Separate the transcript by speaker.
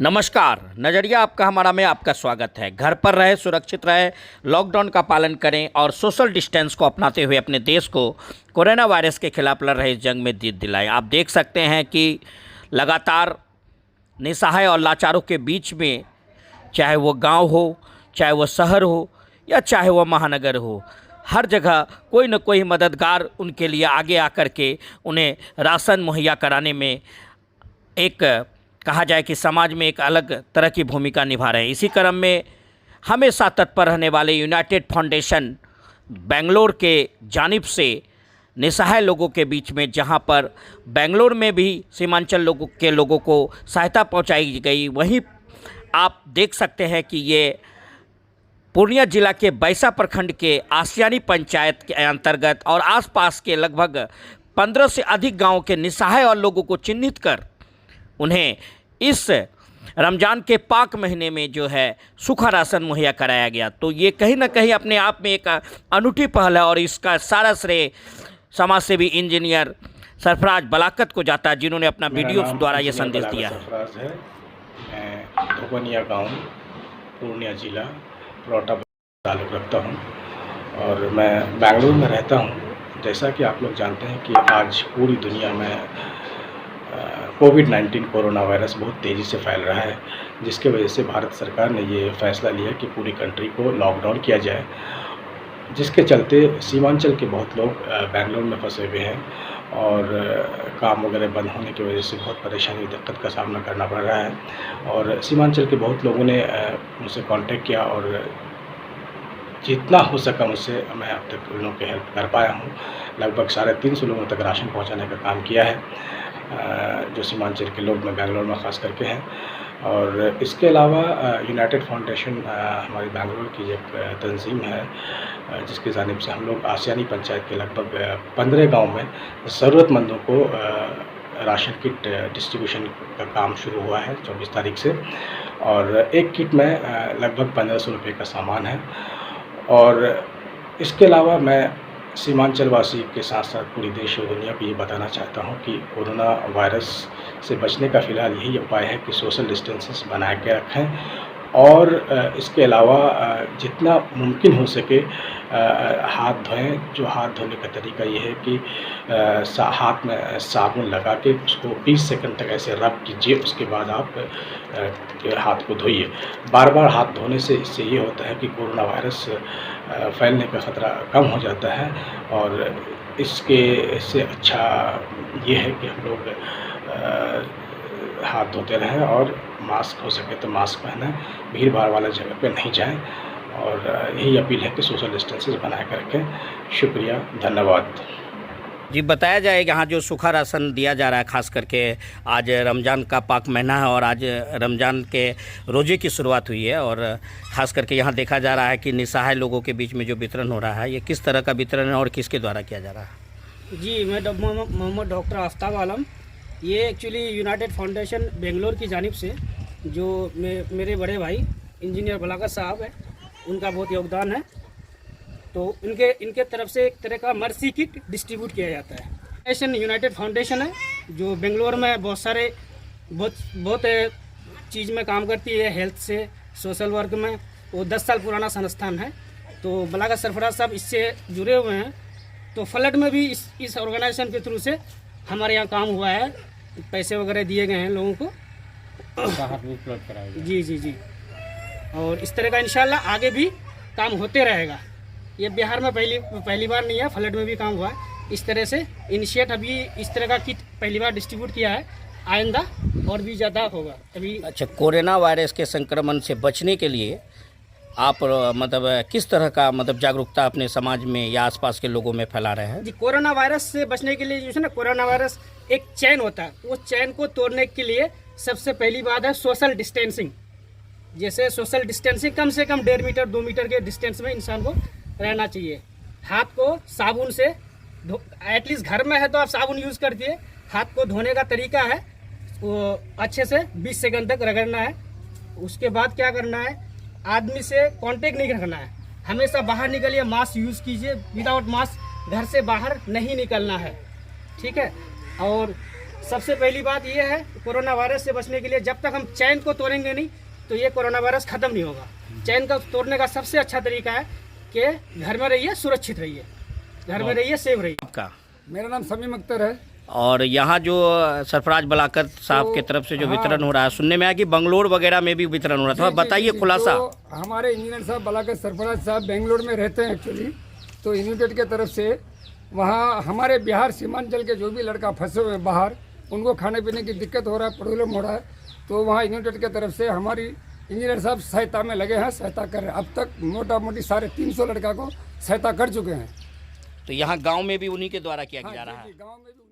Speaker 1: नमस्कार। नज़रिया आपका हमारा में आपका स्वागत है। घर पर रहे, सुरक्षित रहे, लॉकडाउन का पालन करें और सोशल डिस्टेंस को अपनाते हुए अपने देश को कोरोना वायरस के खिलाफ लड़ रहे इस जंग में जीत दिलाएं। आप देख सकते हैं कि लगातार निसहाय और लाचारों के बीच में, चाहे वो गांव हो, चाहे वो शहर हो या चाहे वो महानगर हो, हर जगह कोई न कोई मददगार उनके लिए आगे आकर के उन्हें राशन मुहैया कराने में एक कहा जाए कि समाज में एक अलग तरह की भूमिका निभा रहे हैं। इसी क्रम में हमेशा तत्पर रहने वाले यूनाइटेड फाउंडेशन बेंगलोर के जानिब से निसहाय लोगों के बीच में, जहां पर बेंगलोर में भी सीमांचल लोगों को सहायता पहुंचाई गई, वहीं आप देख सकते हैं कि ये पूर्णिया जिला के बैसा प्रखंड के आसियानी पंचायत के अंतर्गत और आसपास के लगभग 15 से अधिक गांवों के निसहाय और लोगों को चिन्हित कर उन्हें इस रमज़ान के पाक महीने में जो है सूखा राशन मुहैया कराया गया। तो ये कहीं ना कहीं अपने आप में एक अनूठी पहल है और इसका सारा श्रेय समाज सेवी इंजीनियर सरफराज बलाकत को जाता है, जिन्होंने अपना वीडियो द्वारा ये संदेश दिया है।
Speaker 2: सरफराज है, मैं धोबनिया गांव, पूर्णिया जिला, रोटा ताल्लुक़ रखता हूं और मैं बेंगलुरु में रहता हूं। जैसा कि आप लोग जानते हैं कि आज पूरी दुनिया में कोविड-19 कोरोना वायरस बहुत तेज़ी से फैल रहा है, जिसके वजह से भारत सरकार ने ये फ़ैसला लिया कि पूरी कंट्री को लॉकडाउन किया जाए, जिसके चलते सीमांचल के बहुत लोग बेंगलुरु में फंसे हुए हैं और काम वगैरह बंद होने की वजह से बहुत परेशानी दिक्कत का सामना करना पड़ रहा है। और सीमांचल के बहुत लोगों ने मुझसे कांटेक्ट किया और जितना हो सका मुझसे मैं अब तक उन लोगों की हेल्प कर पाया हूँ। लगभग 350 लोगों तक राशन पहुँचाने का काम किया है, जो सीमांचल के लोग में बेंगलोर में ख़ास करके हैं। और इसके अलावा यूनाइटेड फाउंडेशन हमारी बेंगलुरु की एक तंजीम है, जिसकी जानिब से हम लोग आसियानी पंचायत के लगभग 15 गांव में ज़रूरतमंदों को राशन किट डिस्ट्रीब्यूशन का काम शुरू हुआ है 24 तारीख से। और एक किट में लगभग 1500 रुपये का सामान है। और इसके अलावा मैं सीमांचल वासी के साथ साथ पूरी देश और दुनिया को ये बताना चाहता हूँ कि कोरोना वायरस से बचने का फ़िलहाल यही उपाय है कि सोशल डिस्टेंसेस बना के रखें और इसके अलावा जितना मुमकिन हो सके हाथ धोएं। जो हाथ धोने का तरीका ये है कि हाथ में साबुन लगा के उसको 20 सेकंड तक ऐसे रब कीजिए, उसके बाद आप हाथ को धोइए। बार बार हाथ धोने से इससे ये होता है कि कोरोना वायरस फैलने का ख़तरा कम हो जाता है। और इसके से अच्छा ये है कि हम लोग हाथ धोते रहें और मास्क हो सके तो मास्क पहनें, भीड़ भाड़ वाला जगह पे नहीं जाएं। और यही अपील है कि सोशल डिस्टेंसेस बना कर रखें। शुक्रिया, धन्यवाद
Speaker 1: जी। बताया जाए यहाँ जो सूखा राशन दिया जा रहा है, ख़ास करके आज रमज़ान का पाक महीना है और आज रमज़ान के रोज़े की शुरुआत हुई है और ख़ास करके यहाँ देखा जा रहा है कि निसहाय लोगों के बीच में जो वितरण हो रहा है, ये किस तरह का वितरण है और किसके द्वारा किया जा रहा है?
Speaker 3: जी, मैं मोहम्मद डॉक्टर आफ्ताब आलम। ये एक्चुअली यूनाइटेड फाउंडेशन बेंगलोर की जानिब से जो मेरे बड़े भाई इंजीनियर बलाकत साहब हैं, उनका बहुत योगदान है। तो इनके तरफ से एक तरह का मर्सी किट डिस्ट्रीब्यूट किया जाता है। यूनाइटेड फाउंडेशन है जो बेंगलोर में बहुत चीज़ में काम करती है, हेल्थ से सोशल वर्क में। वो 10 साल पुराना संस्थान है। तो बलाकत सरफराज साहब इससे जुड़े हुए हैं। तो फ्लड में भी इस ऑर्गेनाइजेशन के थ्रू से हमारे यहाँ काम हुआ है, पैसे वगैरह दिए गए हैं लोगों को,
Speaker 1: बाहर भी फ्लड कराया।
Speaker 3: जी। और इस तरह का इंशाल्लाह आगे भी काम होते रहेगा। ये बिहार में पहली बार नहीं है, फ्लड में भी काम हुआ है। इस तरह से इनिशिएट अभी इस तरह का किट पहली बार डिस्ट्रीब्यूट किया है, आइंदा और भी ज़्यादा होगा अभी।
Speaker 1: अच्छा, कोरोना वायरस के संक्रमण से बचने के लिए आप किस तरह का जागरूकता अपने समाज में या आसपास के लोगों में फैला रहे हैं?
Speaker 3: जी, कोरोना वायरस से बचने के लिए जो है ना, कोरोना वायरस एक चैन होता है, वो चैन को तोड़ने के लिए सबसे पहली बात है सोशल डिस्टेंसिंग। जैसे सोशल डिस्टेंसिंग कम से कम 1.5 मीटर 2 मीटर के डिस्टेंस में इंसान को रहना चाहिए। हाथ को साबुन से एटलीस्ट घर में है तो आप साबुन यूज़ करती है। हाथ को धोने का तरीका है वो अच्छे से 20 सेकंड तक रगड़ना है। उसके बाद क्या करना है, आदमी से कांटेक्ट नहीं रखना है। हमेशा बाहर निकलिए, मास्क यूज़ कीजिए। विदाउट मास्क घर से बाहर नहीं निकलना है, ठीक है। और सबसे पहली बात ये है, कोरोना वायरस से बचने के लिए जब तक हम चैन को तोड़ेंगे नहीं तो ये कोरोना वायरस खत्म नहीं होगा। चैन को तोड़ने का सबसे अच्छा तरीका है कि घर में रहिए, सुरक्षित रहिए, घर में रहिए, सेफ रहिए।
Speaker 1: आपका
Speaker 4: मेरा नाम समीम अख्तर है।
Speaker 1: और यहाँ जो सरफराज बलाकर साहब की तरफ से जो वितरण हो रहा है, सुनने में आया कि बंगलोर वगैरह में भी वितरण हो रहा था, बताइए खुलासा।
Speaker 4: तो हमारे इंजीनियर साहब बलाकर सरफराज साहब बेंगलोर में रहते हैं एक्चुअली, तो यूनाइटेड के तरफ से वहाँ हमारे बिहार सीमांचल के जो भी लड़का फंसे हुए बाहर, उनको खाने पीने की दिक्कत हो रहा है, प्रॉब्लम हो रहा है, तो वहाँ यूनाइटेड के तरफ से हमारी इंजीनियर साहब सहायता में लगे हैं, सहायता कर रहे हैं। अब तक मोटा मोटी 350 लड़का को सहायता कर चुके हैं।
Speaker 1: तो यहाँ गांव में भी उन्हीं के द्वारा किया जा रहा है।
Speaker 4: गाँव में भी